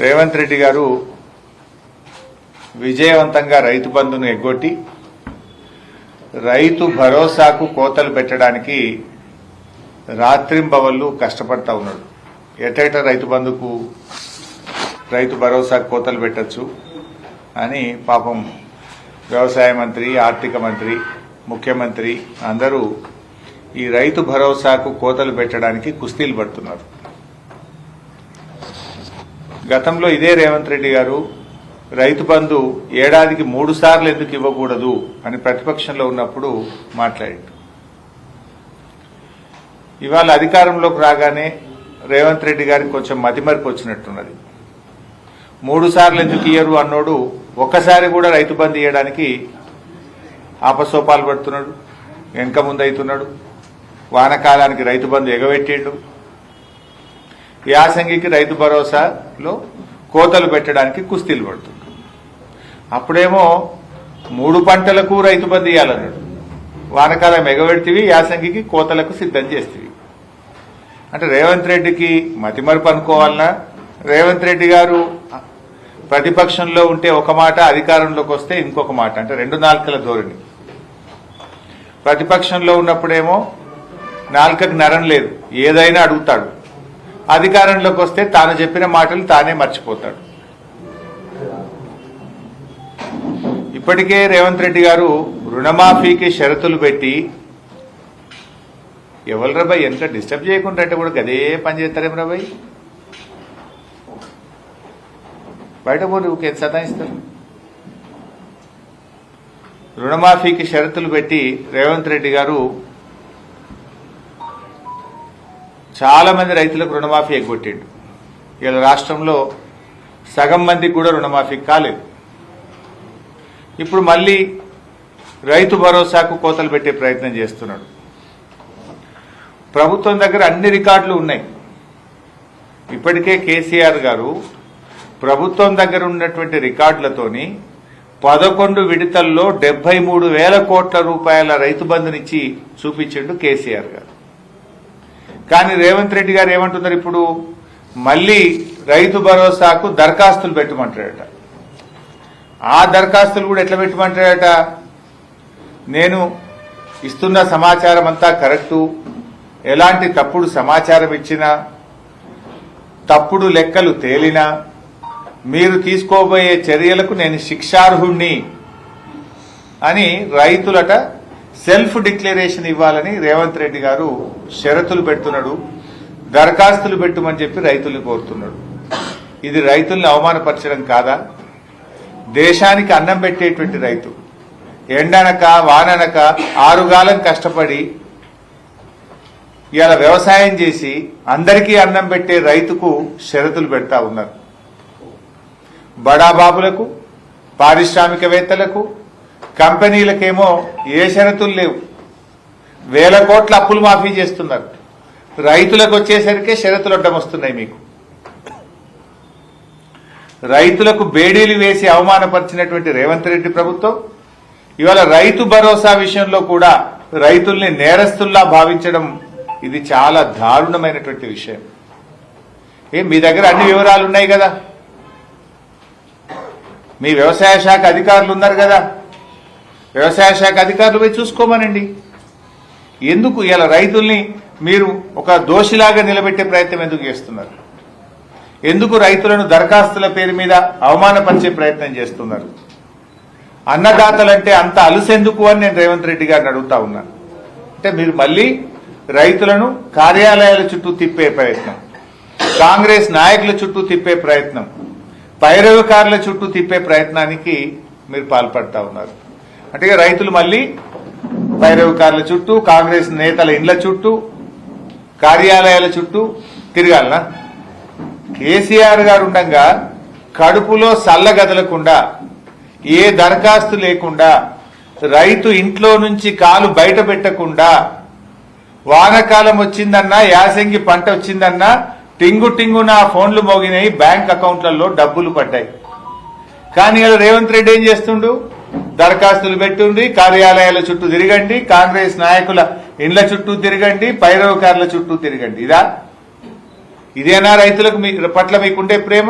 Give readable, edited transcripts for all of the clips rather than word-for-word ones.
రేవంత్ రెడ్డి గారు విజయవంతంగా రైతు బంధును ఎగ్గొట్టి రైతు భరోసాకు కోతలు పెట్టడానికి రాత్రింబవళ్లు కష్టపడతా ఉన్నాడు. ఎటెట రైతు బంధుకు రైతు భరోసాకు కోతలు పెట్టచ్చు అని పాపం వ్యవసాయ మంత్రి, ఆర్థిక మంత్రి, ముఖ్యమంత్రి అందరూ ఈ రైతు భరోసాకు కోతలు పెట్టడానికి కుస్తీలు పడుతున్నారు. గతంలో ఇదే రేవంత్ రెడ్డి గారు రైతు బంధు ఏడాదికి 3 సార్లు ఎందుకు ఇవ్వకూడదు అని ప్రతిపక్షంలో ఉన్నప్పుడు మాట్లాడారు. ఇవాళ అధికారంలోకి రాగానే రేవంత్ రెడ్డి గారికి కొంచెం మతిమరుపు వచ్చినట్టున్నది. 3 సార్లు ఎందుకు ఇయ్యరు అన్నోడు ఒక్కసారి కూడా రైతు బంధు ఇవ్వడానికి ఆపసోపాలు పడుతున్నాడు, వెనక ముందు అవుతున్నాడు. వానకాలానికి రైతు బంధు ఎగబెట్టిండు, యాసంగికి రైతు భరోసాలో కోతలు పెట్టడానికి కుస్తీలు పడుతుంది. అప్పుడేమో 3 పంటలకు రైతు బంధు ఇవ్వాలన్నాడు. వానకాలం ఎగబెడితివి, యాసంగికి కోతలకు సిద్ధం చేస్తేవి. అంటే రేవంత్ రెడ్డికి మతిమరుపు అనుకోవాలన్నా, రేవంత్ రెడ్డి గారు ప్రతిపక్షంలో ఉంటే ఒక మాట, అధికారంలోకి వస్తే ఇంకొక మాట, అంటే 2 నాలుకల ధోరణి. ప్రతిపక్షంలో ఉన్నప్పుడేమో నాలుకకు నరం లేదు, ఏదైనా అడుగుతాడు. అధికారంలోకి వస్తే తాను చెప్పిన మాటలు తానే మర్చిపోతాడు. ఇప్పటికే రేవంత్ రెడ్డి గారు రుణమాఫీకి షరతులు పెట్టి, ఎవరు రాబాయ్ ఎంత డిస్టర్బ్ చేయకుండా అంటే కూడా గదే పని చేస్తారేం రాబాయ్, బయట పోయి ఊకే సతాయిస్తారు. రుణమాఫీకి షరతులు పెట్టి రేవంత్ రెడ్డి గారు చాలా మంది రైతులకు రుణమాఫీ ఎగ్గొట్టిండు. ఇలా రాష్ట్రంలో సగం మందికి కూడా రుణమాఫీ కాలేదు. ఇప్పుడు మళ్ళీ రైతు భరోసాకు కోతలు పెట్టే ప్రయత్నం చేస్తున్నాడు. ప్రభుత్వం దగ్గర అన్ని రికార్డులు ఉన్నాయి. ఇప్పటికే కేసీఆర్ గారు ప్రభుత్వం దగ్గర ఉన్నటువంటి రికార్డులతోని 11 విడతల్లో 73,000 కోట్ల రూపాయల రైతు బంధునిచ్చి చూపించిండు కేసీఆర్ గారు. కానీ రేవంత్ రెడ్డి గారు ఏమంటున్నారు, ఇప్పుడు మళ్లీ రైతు భరోసాకు దరఖాస్తులు పెట్టమంటాడట. ఆ దరఖాస్తులు కూడా ఎట్లా పెట్టమంటాడట, నేను ఇస్తున్న సమాచారం అంతా కరెక్టు, ఎలాంటి తప్పుడు సమాచారం ఇచ్చినా, తప్పుడు లెక్కలు తేలినా మీరు తీసుకోబోయే చర్యలకు నేను శిక్షార్హుణ్ణి అని రైతులట సెల్ఫ్ డిక్లరేషన్ ఇవ్వాలని రేవంత్ రెడ్డి గారు షరతులు పెడుతున్నాడు. దరఖాస్తులు పెట్టమని చెప్పి రైతుల్ని కోరుతున్నాడు. ఇది రైతుల్ని అవమానపరచడం కాదా? దేశానికి అన్నం పెట్టేటువంటి రైతు ఎండనక వాననక 6 గాలం కష్టపడి ఇలా వ్యవసాయం చేసి అందరికీ అన్నం పెట్టే రైతుకు షరతులు పెడతా ఉన్నారు. బడాబాబులకు, పారిశ్రామికవేత్తలకు, కంపెనీలకేమో ఏ షరతులు లేవు, 1000 కోట్ల అప్పులు మాఫీ చేస్తున్నారు. రైతులకు వచ్చేసరికే షరతులు అడ్డమొస్తున్నాయి. మీకు రైతులకు బేడీలు వేసి అవమానపరిచినటువంటి రేవంత్ రెడ్డి ప్రభుత్వం ఇవాళ రైతు భరోసా విషయంలో కూడా రైతుల్ని నేరస్తుల్లా భావించడం, ఇది చాలా దారుణమైనటువంటి విషయం. మీ దగ్గర అన్ని వివరాలు ఉన్నాయి కదా, మీ వ్యవసాయ శాఖ అధికారులు ఉన్నారు కదా, వ్యవసాయ శాఖ అధికారులు పోయి చూసుకోమనండి. ఎందుకు ఇలా రైతుల్ని మీరు ఒక దోషిలాగా నిలబెట్టే ప్రయత్నం ఎందుకు చేస్తున్నారు? ఎందుకు రైతులను దరఖాస్తుల పేరు మీద అవమానపరిచే ప్రయత్నం చేస్తున్నారు? అన్నదాతలంటే అంత అలుసెందుకు అని నేను రేవంత్ రెడ్డి గారిని అడుగుతా ఉన్నాను. అంటే మీరు మళ్ళీ రైతులను కార్యాలయాల చుట్టూ తిప్పే ప్రయత్నం, కాంగ్రెస్ నాయకుల చుట్టూ తిప్పే ప్రయత్నం, పైరవకారుల చుట్టూ తిప్పే ప్రయత్నానికి మీరు పాల్పడతా ఉన్నారు. అంటే రైతులు మళ్ళీ పైరవకారుల చుట్టూ, కాంగ్రెస్ నేతల ఇండ్ల చుట్టూ, కార్యాలయాల చుట్టూ తిరగాలనా? కేసీఆర్ గారు ఉండగా కడుపులో సల్లగదలకుండా, ఏ దరఖాస్తు లేకుండా, రైతు ఇంట్లో నుంచి కాలు బయట పెట్టకుండా, వానకాలం వచ్చిందన్నా, యాసంగి పంట వచ్చిందన్నా టింగు టింగున ఫోన్లు మోగినాయి, బ్యాంక్ అకౌంట్లలో డబ్బులు పడ్డాయి. కానీ రేవంత్ రెడ్డి ఏం చేస్తుండు, దరఖాస్తులు పెట్టుండి కార్యాలయాల చుట్టూ తిరగండి, కాంగ్రెస్ నాయకుల ఇండ్ల చుట్టూ తిరగండి, పైరవకారుల చుట్టూ తిరగండి. ఇదేనా రైతులకు పట్ల మీకుండే ప్రేమ?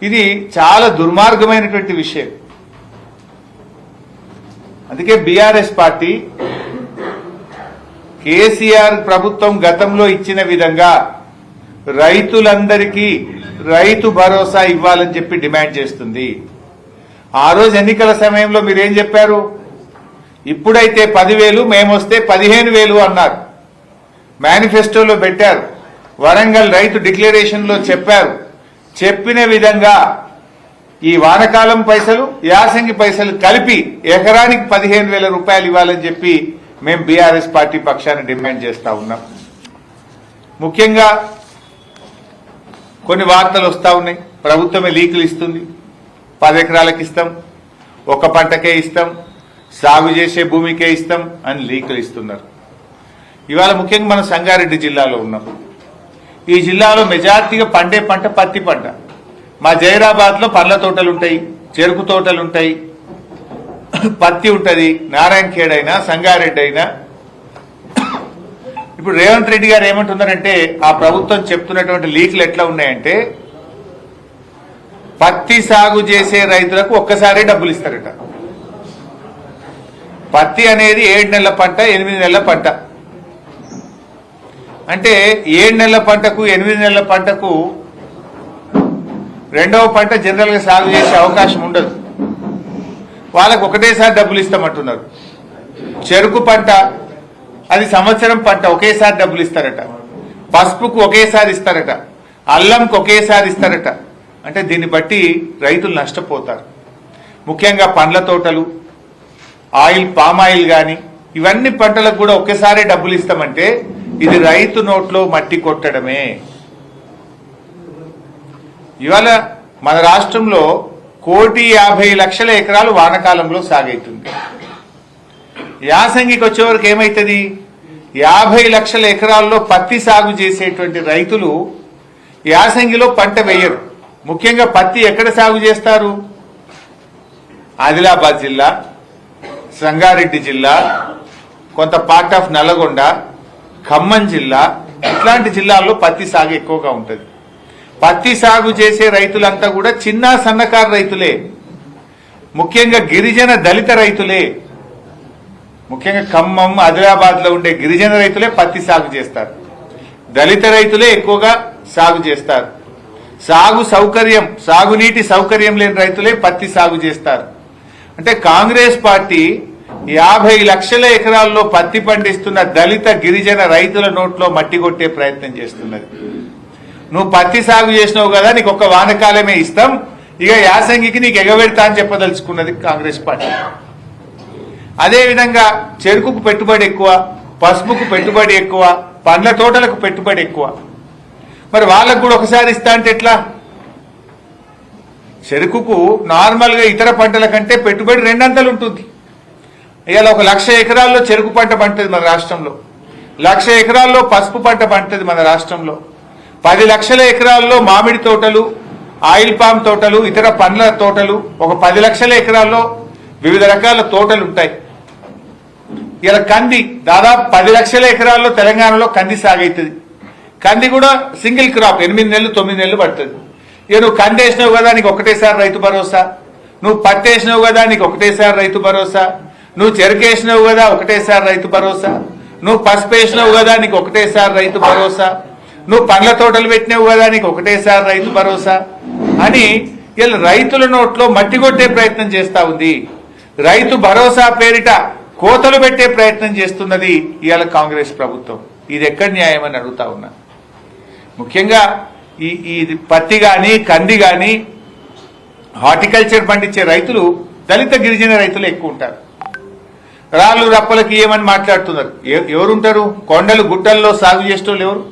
ఇది చాలా దుర్మార్గమైనటువంటి విషయం. అందుకే బీఆర్ఎస్ పార్టీ కేసీఆర్ ప్రభుత్వం గతంలో ఇచ్చిన విధంగా రైతులందరికీ రైతు భరోసా ఇవ్వాలని చెప్పి డిమాండ్ చేస్తుంది. ఆ రోజు ఎన్నికల సమయంలో మీరేం చెప్పారు? ఇప్పుడైతే 10,000, మేమొస్తే 15,000 అన్నారు. మేనిఫెస్టోలో పెట్టారు. వరంగల్ రైతు డిక్లరేషన్ లో చెప్పారు. చెప్పిన విధంగా ఈ వానకాలం పైసలు, యాసంగి పైసలు కలిపి ఎకరానికి 15,000 రూపాయలు ఇవ్వాలని చెప్పి మేము బీఆర్ఎస్ పార్టీ పక్షాన్ని డిమాండ్ చేస్తా ఉన్నాం. ముఖ్యంగా కొన్ని వార్తలు వస్తా ఉన్నాయి. ప్రభుత్వమే లీకులు ఇస్తుంది. 10 ఎకరాలకు ఇస్తాం, ఒక పంటకే ఇస్తాం, సాగు చేసే భూమికే ఇస్తాం అని లీకులు ఇస్తున్నారు. ఇవాళ ముఖ్యంగా మనం సంగారెడ్డి జిల్లాలో ఉన్నాం. ఈ జిల్లాలో మెజార్టీగా పండే పంట పత్తి పంట. మా జైరాబాద్ లో పండ్ల తోటలు ఉంటాయి, చెరుకు తోటలు ఉంటాయి, పత్తి ఉంటది. నారాయణ ఖేడ్ అయినా సంగారెడ్డి అయినా. ఇప్పుడు రేవంత్ రెడ్డి గారు ఏమంటున్నారంటే, ఆ ప్రభుత్వం చెప్తున్నటువంటి లీకులు ఎట్లా ఉన్నాయంటే, పత్తి సాగు చేసే రైతులకు ఒక్కసారి డబ్బులు ఇస్తారట. పత్తి అనేది 7 నెలల పంట, 8 నెలల పంట. అంటే 7 నెలల పంటకు 8 నెలల పంటకు రెండవ పంట జనరల్ గా సాగు చేసే అవకాశం ఉండదు. వాళ్ళకు ఒకటేసారి డబ్బులు ఇస్తామంటున్నారు. చెరుకు పంట అది సంవత్సరం పంట, ఒకేసారి డబ్బులు ఇస్తారట. పసుపుకు ఒకేసారి ఇస్తారట, అల్లంకు ఒకేసారి ఇస్తారట. అంటే దీన్ని బట్టి రైతులు నష్టపోతారు. ముఖ్యంగా పండ్ల తోటలు, ఆయిల్, పామాయిల్ గాని ఇవన్నీ పంటలకు కూడా ఒకేసారి డబ్బులు ఇస్తామంటే ఇది రైతు నోట్లో మట్టి కొట్టడమే. ఇవాళ మన రాష్ట్రంలో 1,50,00,000 ఎకరాలు వానకాలంలో సాగైతుంది. యాసంగికి వచ్చే వరకు ఏమైతుంది? 50,00,000 ఎకరాల్లో పత్తి సాగు చేసేటువంటి రైతులు యాసంగిలో పంట వేయరు. ముఖ్యంగా పత్తి ఎక్కడ సాగు చేస్తారు? ఆదిలాబాద్ జిల్లా, సంగారెడ్డి జిల్లా, కొంత పార్ట్ ఆఫ్ నల్గొండ, ఖమ్మం జిల్లా, ఇట్లాంటి జిల్లాల్లో పత్తి సాగు ఎక్కువగా ఉంటుంది. పత్తి సాగు చేసే రైతులంతా కూడా చిన్న సన్నకారు రైతులే. ముఖ్యంగా గిరిజన దళిత రైతులే. ముఖ్యంగా ఖమ్మం, ఆదిలాబాద్ లో ఉండే గిరిజన రైతులే పత్తి సాగు చేస్తారు. దళిత రైతులే ఎక్కువగా సాగు చేస్తారు. సాగునీటి సౌకర్యం లేని రైతులే పత్తి సాగు చేస్తారు. అంటే కాంగ్రెస్ పార్టీ 50,00,000 ఎకరాల్లో పత్తి పండిస్తున్న దళిత గిరిజన రైతుల నోట్లో మట్టి కొట్టే ప్రయత్నం చేస్తున్నది. నువ్వు పత్తి సాగు చేసినావు కదా, నీకు ఒక్క వానకాలమే ఇస్తాం, ఇక యాసంగికి నీకు ఎగబెడతా అని చెప్పదలుచుకున్నది కాంగ్రెస్ పార్టీ. అదేవిధంగా చెరుకుకు పెట్టుబడి ఎక్కువ, పసుపుకు పెట్టుబడి ఎక్కువ, పండ్ల తోటలకు పెట్టుబడి ఎక్కువ. మరి వాళ్ళకు కూడా ఒకసారి ఇస్తా అంటే ఎట్లా? చెరుకుకు నార్మల్ గా ఇతర పంటల కంటే పెట్టుబడి 2 అంతలు ఉంటుంది. ఇవాళ 1,00,000 ఎకరాల్లో చెరుకు పంట పండుతుంది మన రాష్ట్రంలో. 1,00,000 ఎకరాల్లో పసుపు పంట పండుతుంది మన రాష్ట్రంలో. 10 లక్షల ఎకరాల్లో మామిడి తోటలు, ఆయిల్ పామ్ తోటలు, ఇతర పండ్ల తోటలు, ఒక 10 లక్షల ఎకరాల్లో వివిధ రకాల తోటలు ఉంటాయి. ఇలా కంది దాదాపు 10 లక్షల ఎకరాల్లో తెలంగాణలో కంది సాగైతుంది. కంది కూడా సింగిల్ క్రాప్, 8 నెలలు 9 నెలలు పడుతుంది. ఇక నువ్వు కంది వేసినావు కదా, నీకు ఒకటేసారి రైతు భరోసా. నువ్వు పత్తి వేసినావు కదా, నీకు ఒకటేసారి రైతు భరోసా. నువ్వు చెరుకు వేసినావు కదా, ఒకటేసారి రైతు భరోసా. నువ్వు పసుపు వేసినావు కదా, నీకు ఒకటేసారి రైతు భరోసా. నువ్వు పండ్ల తోటలు పెట్టినావు కదా, నీకు ఒకటేసారి రైతు భరోసా అని ఇలా రైతుల నోట్లో మట్టి కొట్టే ప్రయత్నం చేస్తా ఉంది. రైతు భరోసా పేరిట కోతలు పెట్టే ప్రయత్నం చేస్తున్నది ఇవాళ కాంగ్రెస్ ప్రభుత్వం. ఇది ఎక్కడ న్యాయమని అడుగుతా ఉన్నా. ముఖ్యంగా ఈ పత్తి గాని, కంది గాని, హార్టికల్చర్ పండించే రైతులు దళిత గిరిజన రైతులు ఎక్కువ ఉంటారు. రాళ్ళు రప్పలకి ఏమని మాట్లాడుతున్నారు. ఎవరుంటారు? కొండలు గుట్టల్లో సాగు చేసేటోళ్ళు ఎవరు?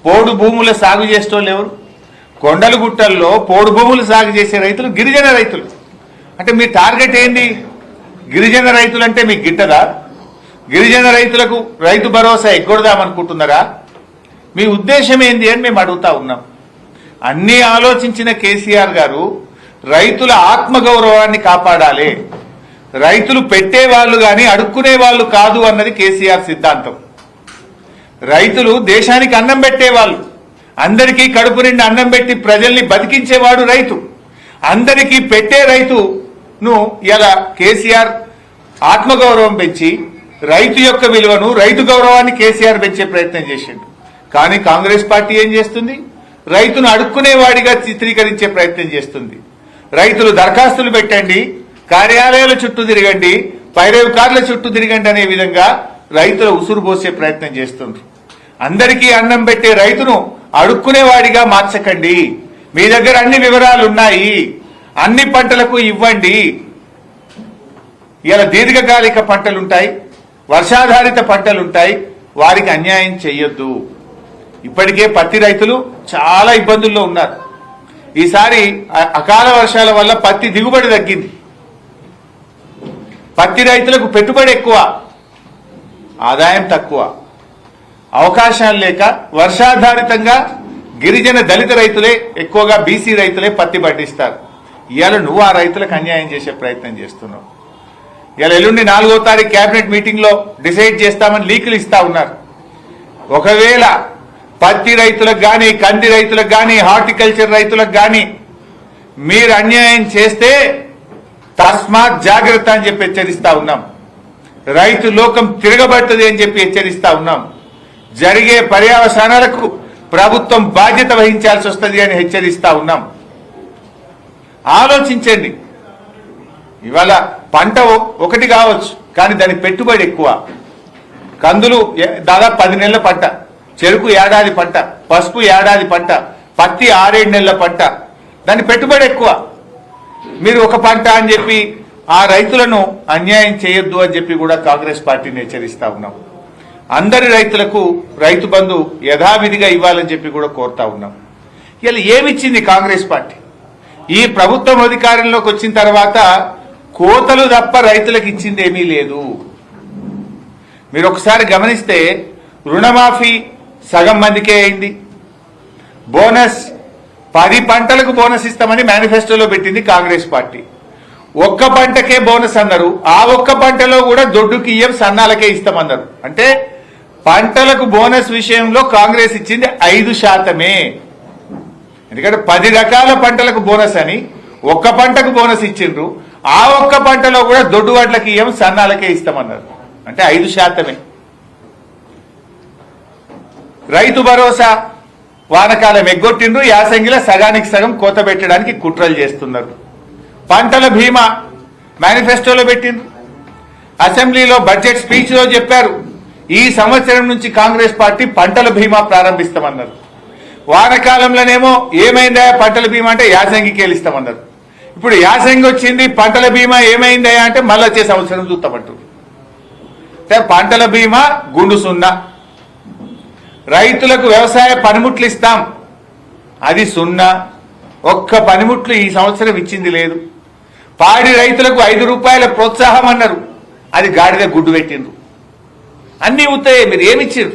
పోడు భూముల సాగు చేసేటోళ్ళు ఎవరు? కొండలు గుట్టల్లో పోడు భూములు సాగు చేసే రైతులు గిరిజన రైతులు. అంటే మీ టార్గెట్ ఏంది? గిరిజన రైతులు అంటే మీకు గిట్టదా? గిరిజన రైతులకు రైతు భరోసా ఎగ్గొడదామనుకుంటున్నారా? మీ ఉద్దేశం ఏంది అని మేము అడుగుతా ఉన్నాం. అన్నీ ఆలోచించిన కేసీఆర్ గారు రైతుల ఆత్మగౌరవాన్ని కాపాడాలి. రైతులు పెట్టేవాళ్లు గాని అడుక్కునే వాళ్ళు కాదు అన్నది కేసీఆర్ సిద్ధాంతం. రైతులు దేశానికి అన్నం పెట్టేవాళ్ళు. అందరికీ కడుపు నిండి అన్నం పెట్టి ప్రజల్ని బతికించేవాడు రైతు. అందరికీ పెట్టే రైతును ఇలా కేసీఆర్ ఆత్మగౌరవం పెంచి రైతు యొక్క విలువను, రైతు గౌరవాన్ని కేసీఆర్ పెంచే ప్రయత్నం చేసిండు. కానీ కాంగ్రెస్ పార్టీ ఏం చేస్తుంది? రైతును అడుక్కునేవాడిగా చిత్రీకరించే ప్రయత్నం చేస్తుంది. రైతులు దరఖాస్తులు పెట్టండి, కార్యాలయాల చుట్టూ తిరగండి, పైరేవు కార్ల చుట్టూ తిరగండి అనే విధంగా రైతుల ఉసురు పోసే ప్రయత్నం చేస్తుంది. అందరికీ అన్నం పెట్టే రైతును అడుక్కునేవాడిగా మార్చకండి. మీ దగ్గర అన్ని వివరాలు ఉన్నాయి, అన్ని పంటలకు ఇవ్వండి. ఇలా దీర్ఘకాలిక పంటలుంటాయి, వర్షాధారిత పంటలుంటాయి, వారికి అన్యాయం చేయొద్దు. ఇప్పటికే పత్తి రైతులు చాలా ఇబ్బందుల్లో ఉన్నారు. ఈసారి అకాల వర్షాల వల్ల పత్తి దిగుబడి తగ్గింది. పత్తి రైతులకు పెట్టుబడి ఎక్కువ, ఆదాయం తక్కువ, అవకాశాలు లేక వర్షాధారితంగా గిరిజన దళిత రైతులే ఎక్కువగా బీసీ రైతులే పత్తి పండిస్తారు. ఇవాళ నువ్వు ఆ రైతులకు అన్యాయం చేసే ప్రయత్నం చేస్తున్నావు. ఇలా ఎల్లుండి 4వ తారీఖు కేబినెట్ మీటింగ్ లో డిసైడ్ చేస్తామని లీకులు ఇస్తా ఉన్నారు. ఒకవేళ పత్తి రైతులకు గాని, కంది రైతులకు గాని, హార్టికల్చర్ రైతులకు గాని మీరు అన్యాయం చేస్తే తస్మాత్ జాగ్రత్త అని చెప్పి హెచ్చరిస్తా ఉన్నాం. రైతు లోకం తిరగబడుతుంది అని చెప్పి హెచ్చరిస్తా ఉన్నాం. జరిగే పర్యవసానాలకు ప్రభుత్వం బాధ్యత వహించాల్సి వస్తుంది అని హెచ్చరిస్తా ఉన్నాం. ఆలోచించండి. ఇవాళ పంట ఒకటి కావచ్చు, కానీ దాని పెట్టుబడి ఎక్కువ. కందులు దాదాపు 10 నెలల పంట, చెరుకు ఏడాది పంట, పసుపు ఏడాది పంట, పత్తి 6-7 నెలల పంట. దాని పెట్టుబడి ఎక్కువ. మీరు ఒక పంట అని చెప్పి ఆ రైతులను అన్యాయం చేయొద్దు అని చెప్పి కూడా కాంగ్రెస్ పార్టీని హెచ్చరిస్తా ఉన్నాం. అందరి రైతులకు రైతు బంధు యథావిధిగా ఇవ్వాలని చెప్పి కూడా కోరుతా ఉన్నాం. ఇలా ఏమిచ్చింది కాంగ్రెస్ పార్టీ? ఈ ప్రభుత్వం అధికారంలోకి వచ్చిన తర్వాత కోతలు తప్ప రైతులకు ఇచ్చింది ఏమీ లేదు. మీరు ఒకసారి గమనిస్తే రుణమాఫీ సగం మందికే అయింది. బోనస్ 10 పంటలకు బోనస్ ఇస్తామని మేనిఫెస్టోలో పెట్టింది కాంగ్రెస్ పార్టీ. ఒక్క పంటకే బోనస్ అన్నారు. ఆ ఒక్క పంటలో కూడా దొడ్డుకి ఇయ్యం, సన్నాలకే ఇస్తామన్నారు. అంటే పంటలకు బోనస్ విషయంలో కాంగ్రెస్ ఇచ్చింది 5%. ఎందుకంటే 10 రకాల పంటలకు బోనస్ అని ఒక్క పంటకు బోనస్ ఇచ్చిండ్రు. ఆ ఒక్క పంటలో కూడా దొడ్డు వాట్లకి ఇయ్యం, సన్నాలకే ఇస్తామన్నారు. అంటే 5%. రైతు భరోసా వానకాలం ఎగ్గొట్టిండ్రు, యాసంగిలో సగానికి సగం కోత పెట్టడానికి కుట్రలు చేస్తున్నారు. పంటల బీమా మేనిఫెస్టోలో పెట్టిండ్రు. అసెంబ్లీలో బడ్జెట్ స్పీచ్ లో చెప్పారు, ఈ సంవత్సరం నుంచి కాంగ్రెస్ పార్టీ పంటల బీమా ప్రారంభిస్తామన్నారు. వానకాలంలోనేమో ఏమైందా పంటల బీమా అంటే యాసంగికి వెళ్ళిస్తామన్నారు. ఇప్పుడు యాసంగి వచ్చింది, పంటల బీమా ఏమైందా అంటే మళ్ళీ వచ్చే సంవత్సరం చూస్తామంటారు. పంటల బీమా గుండు సున్నా. రైతులకు వ్యవసాయ పనిముట్లు ఇస్తాం, అది సున్నా. ఒక్క పనిముట్లు ఈ సంవత్సరం ఇచ్చింది లేదు. పాడి రైతులకు 5 రూపాయల ప్రోత్సాహం అన్నారు, అది గాడిద గుడ్డు పెట్టిండ్రు. అన్నీ ఉత్తాయి. మీరు ఏమిచ్చారు?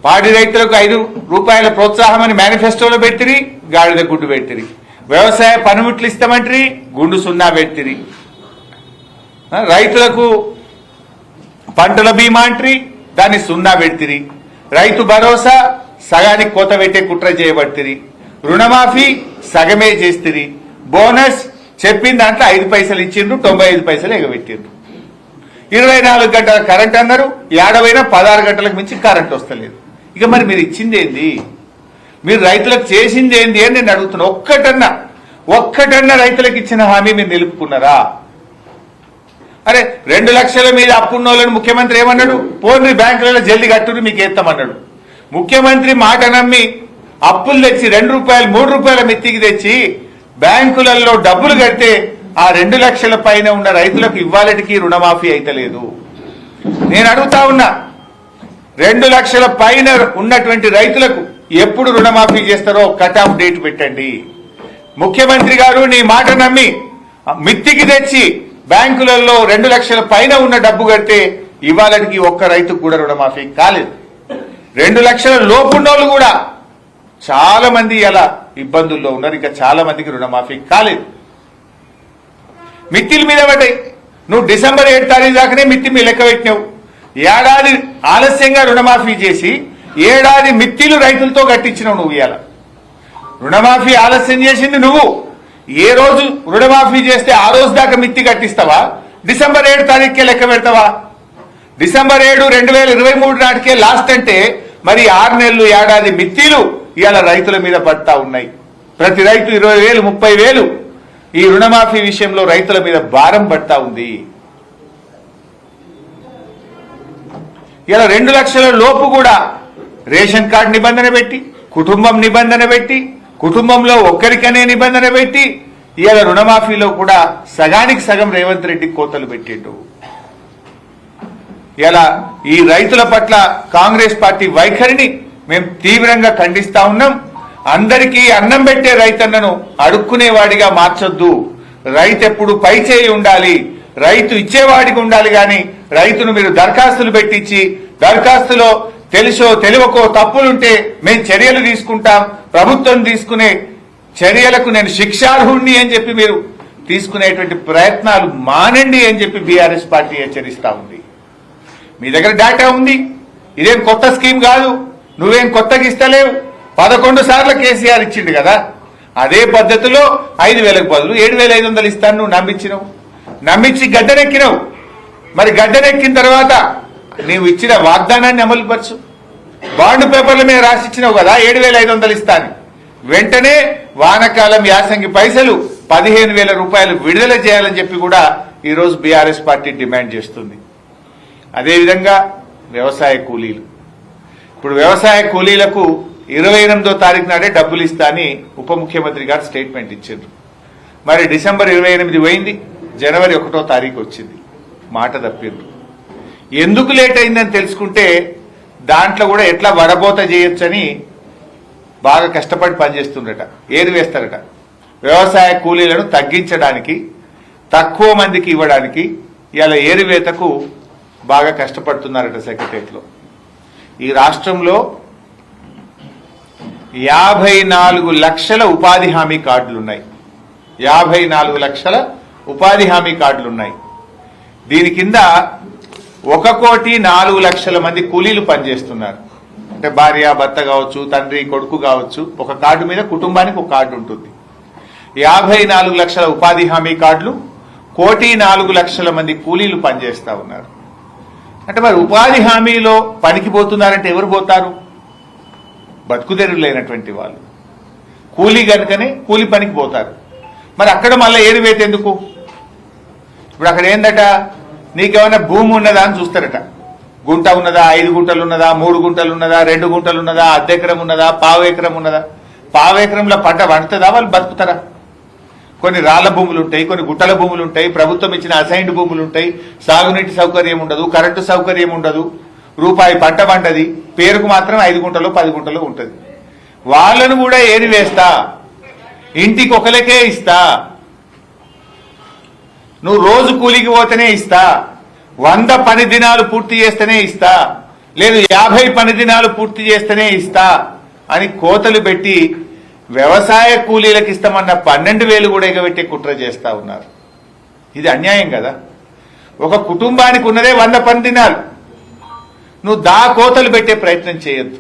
పాడి రైతులకు 5 రూపాయల ప్రోత్సాహం అని మేనిఫెస్టోలో పెట్టిరి, గాడిద గుడ్డు పెట్టిరి. వ్యవసాయ పనిముట్లు ఇస్తామంటారు, గుండు సున్నా పెట్టిరి. రైతులకు పంటల బీమా అంటారు, దాన్ని సున్నా పెడితిరి. రైతు భరోసా సగానికి కోత పెట్టే కుట్ర చేయబడితిరి. రుణమాఫీ సగమే చేస్తిరి. బోనస్ చెప్పిన దాంట్లో 5 పైసలు ఇచ్చిండ్రు, 95 పైసలు ఎగబెట్టిండ్రు. 24 గంటల కరెంట్ అన్నారు, ఏడవైనా 16 గంటలకు మించి కరెంట్ వస్తలేదు. ఇక మరి మీరు ఇచ్చింది ఏంది? మీరు రైతులకు చేసింది ఏంది అని నేను అడుగుతున్నా. ఒక్కటన్నా రైతులకు ఇచ్చిన హామీ మీరు నిలుపుకున్నారా? అరే 2 లక్షల మీద అప్పున్నోళ్ళని ముఖ్యమంత్రి ఏమన్నాడు? పోనీ బ్యాంకులలో జల్దీ కట్టుని మీకు ఎత్తామన్నాడు. ముఖ్యమంత్రి మాట నమ్మి అప్పులు తెచ్చి 2 రూపాయలు 3 రూపాయల మిత్తికి తెచ్చి బ్యాంకులలో డబ్బులు కడితే ఆ 2 లక్షల పైన ఉన్న రైతులకు ఇవ్వాలటికి రుణమాఫీ అయితలేదు. నేను అడుగుతా ఉన్నా, 2 లక్షల పైన ఉన్నటువంటి రైతులకు ఎప్పుడు రుణమాఫీ చేస్తారో కట్ ఆఫ్ డేట్ పెట్టండి. ముఖ్యమంత్రి గారు నీ మాట నమ్మి మిత్తికి తెచ్చి బ్యాంకులలో 2 లక్షల పైన ఉన్న డబ్బు కడితే ఇవాళకి ఒక్క రైతుకు కూడా రుణమాఫీ కాలేదు. 2 లక్షల లోపున్నోళ్ళు కూడా చాలా మంది ఇలా ఇబ్బందుల్లో ఉన్నారు. ఇంకా చాలా మందికి రుణమాఫీ కాలేదు. మిత్తిల మీద పడ్డాయి. నువ్వు డిసెంబర్ 7 తారీఖు దాకానే మిత్తి మీ లెక్క పెట్టినావు. ఏడాది ఆలస్యంగా రుణమాఫీ చేసి ఏడాది మిత్తిలు రైతులతో కట్టించినావు. నువ్వు ఇవాళ రుణమాఫీ ఆలస్యం చేసింది నువ్వు. ఏ రోజు రుణమాఫీ చేస్తే ఆ రోజు దాకా మిత్తి కట్టిస్తావా? డిసెంబర్ 7 తారీఖుకే లెక్క పెడతావా? డిసెంబర్ 7, 2023 నాటికే లాస్ట్ అంటే మరి 6 నెలలు ఏడాది మిత్తిలు ఇవాళ రైతుల మీద పడతా ఉన్నాయి. ప్రతి రైతు 20,000, 30,000 ఈ రుణమాఫీ విషయంలో రైతుల మీద భారం పడతా ఉంది. ఇలా 2 లక్షల లోపు కూడా రేషన్ కార్డు నిబంధన పెట్టి, కుటుంబం నిబంధన పెట్టి, కుటుంబంలో ఒక్కరికనే నిబంధన పెట్టి ఇవాళ రుణమాఫీలో కూడా సగానికి సగం రేవంత్ రెడ్డి కోతలు పెట్టిండు. ఇలా ఈ రైతుల పట్ల కాంగ్రెస్ పార్టీ వైఖరిని మేము తీవ్రంగా ఖండిస్తా ఉన్నాం. అందరికీ అన్నం పెట్టే రైతన్నను అడుక్కునేవాడిగా మార్చొద్దు. రైతు ఎప్పుడు పై చేయి ఉండాలి, రైతు ఇచ్చేవాడికి ఉండాలి. గాని రైతును మీరు దరఖాస్తులు పెట్టించి దరఖాస్తులో తెలుసో తెలియకో తప్పులుంటే మేము చర్యలు తీసుకుంటాం, ప్రభుత్వం తీసుకునే చర్యలకు నేను శిక్షార్హుణ్ణి అని చెప్పి మీరు తీసుకునేటువంటి ప్రయత్నాలు మానండి అని చెప్పి బీఆర్ఎస్ పార్టీ హెచ్చరిస్తా ఉంది. మీ దగ్గర డేటా ఉంది, ఇదేం కొత్త స్కీమ్ కాదు, నువ్వేం కొత్తగా ఇస్తలేవు. 11 సార్లు కేసీఆర్ ఇచ్చిండు కదా, అదే పద్ధతిలో 5,000కు బదులు 7,500 ఇస్తాను నువ్వు నమ్మించినావు, నమ్మించి గద్దెనెక్కినావు. మరి గద్దెనెక్కిన తర్వాత నీవు ఇచ్చిన వాగ్దానాన్ని అమలుపరచు. బాండ్ పేపర్ల మీద రాసిచ్చినావు కదా 7,500 ఇస్తాను, వెంటనే వానకాలం యాసంగి పైసలు 15,000 రూపాయలు విడుదల చేయాలని చెప్పి కూడా ఈరోజు బీఆర్ఎస్ పార్టీ డిమాండ్ చేస్తుంది. అదేవిధంగా వ్యవసాయ కూలీలు, ఇప్పుడు వ్యవసాయ కూలీలకు 28వ తారీఖు నాడే డబ్బులు ఇస్తా అని ఉప ముఖ్యమంత్రి గారు స్టేట్మెంట్ ఇచ్చారు. మరి డిసెంబర్ 28 పోయింది, జనవరి 1వ తారీఖు వచ్చింది, మాట తప్పిండ్రు. ఎందుకు లేట్ అయిందని తెలుసుకుంటే దాంట్లో కూడా ఎట్లా వడబోత చేయొచ్చని బాగా కష్టపడి పనిచేస్తుండట, ఏది వేస్తారట. వ్యవసాయ కూలీలను తగ్గించడానికి, తక్కువ మందికి ఇవ్వడానికి ఇలా ఏరువేతకు బాగా కష్టపడుతున్నారట సెక్రటరియట్లో. ఈ రాష్ట్రంలో 54 లక్షల ఉపాధి హామీ కార్డులున్నాయి. 54 లక్షల ఉపాధి హామీ కార్డులున్నాయి. దీని కింద 1,04,00,000 మంది కూలీలు పనిచేస్తున్నారు. అంటే భార్య భర్త కావచ్చు, తండ్రి కొడుకు కావచ్చు, ఒక కార్డు మీద కుటుంబానికి ఒక కార్డు ఉంటుంది. 54 లక్షల ఉపాధి హామీ కార్డులు, 1,04,00,000 మంది కూలీలు పనిచేస్తా ఉన్నారు. అంటే మరి ఉపాధి హామీలో పనికి పోతున్నారంటే ఎవరు పోతారు? బతుకుదెరువు లేనటువంటి వాళ్ళు. కూలీ కనుకనే కూలి పనికి పోతారు. మరి అక్కడ మళ్ళీ ఏరువేత ఎందుకు? ఇప్పుడు అక్కడ ఏందట, నీకేమైనా భూమి ఉన్నదా అని చూస్తారట. గుంట ఉన్నదా, 5 గుంటలు ఉన్నదా, 3 గుంటలు ఉన్నదా, 2 గుంటలు ఉన్నదా, అర్ధెకరం ఉన్నదా, పావు ఎకరం ఉన్నదా. పావు ఎకరంలో పంట వండుతుందా? వాళ్ళు బతుకుతారా? కొన్ని రాళ్ల భూములు ఉంటాయి, కొన్ని గుట్టల భూములు ఉంటాయి, ప్రభుత్వం ఇచ్చిన అసైన్డ్ భూములు ఉంటాయి, సాగునీటి సౌకర్యం ఉండదు, కరెంటు సౌకర్యం ఉండదు, రూపాయి పంట పంటది, పేరుకు మాత్రం 5 గుంటలో 10 గుంటలో ఉంటుంది. వాళ్ళను కూడా ఏరి వేస్తా, ఇంటికి ఒకరికే ఇస్తా, నువ్వు రోజు కూలికి పోతేనే ఇస్తా, 100 పని దినాలు పూర్తి చేస్తేనే ఇస్తా, లేదు 50 పని దినాలు పూర్తి చేస్తేనే ఇస్తా అని కోతలు పెట్టి వ్యవసాయ కూలీలకు ఇస్తామన్న 12,000 కూడా ఎగబెట్టే కుట్ర చేస్తా ఉన్నారు. ఇది అన్యాయం కదా. ఒక కుటుంబానికి ఉన్నదే 100 పని దినాలు, నువ్వు కోతలు పెట్టే ప్రయత్నం చేయొద్దు.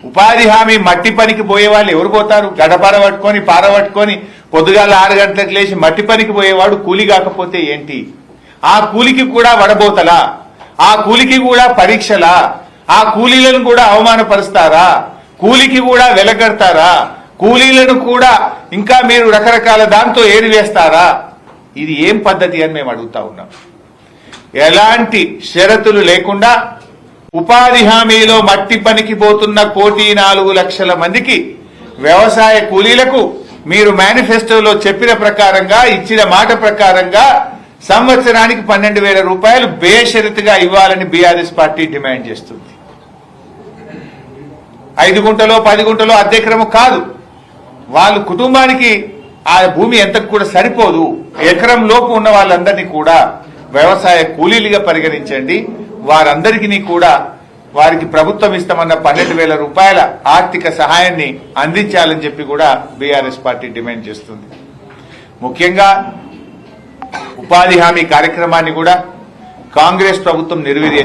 ఉపాధి హామీ మట్టి పనికి పోయే వాళ్ళు ఎవరు పోతారు? గడపార పట్టుకొని పార పట్టుకొని పొద్దుగాల 6 గంటలకు లేచి మట్టి పనికి పోయేవాడు కూలి కాకపోతే ఏంటి? ఆ కూలికి కూడా వడబోతలా? ఆ కూలికి కూడా పరీక్షలా? ఆ కూలీలను కూడా అవమానపరుస్తారా? కూలికి కూడా వెలగడతారా? కూలీలను కూడా ఇంకా మీరు రకరకాల దాంతో ఏరివేస్తారా? ఇది ఏం పద్ధతి అని మేము అడుగుతా ఉన్నాం. ఎలాంటి షరతులు లేకుండా ఉపాధి హామీలో మట్టి పనికి పోతున్న 1,04,00,000 మందికి వ్యవసాయ కూలీలకు మీరు మేనిఫెస్టోలో చెప్పిన ప్రకారంగా, ఇచ్చిన మాట ప్రకారంగా సంవత్సరానికి 12,000 రూపాయలు బేషరతుగా ఇవ్వాలని బీఆర్ఎస్ పార్టీ డిమాండ్ చేస్తుంది. 5 గుంటలో 10 గుంటలో అర్ధెకరము కాదు, వాళ్ళు కుటుంబానికి ఆ భూమి ఎంతకు కూడా సరిపోదు. ఎకరం లోపు ఉన్న వాళ్ళందరినీ కూడా వ్యవసాయ కూలీలుగా పరిగణించండి. వారందరికీ కూడా వారికి ప్రభుత్వం ఇస్తామన్న 12,000 రూపాయల ఆర్థిక సహాయాన్ని అందించాలని చెప్పి కూడా బీఆర్ఎస్ పార్టీ డిమాండ్ చేస్తుంది. ముఖ్యంగా ఉపాధి హామీ కార్యక్రమాన్ని కూడా కాంగ్రెస్ ప్రభుత్వం నిర్వీర్యం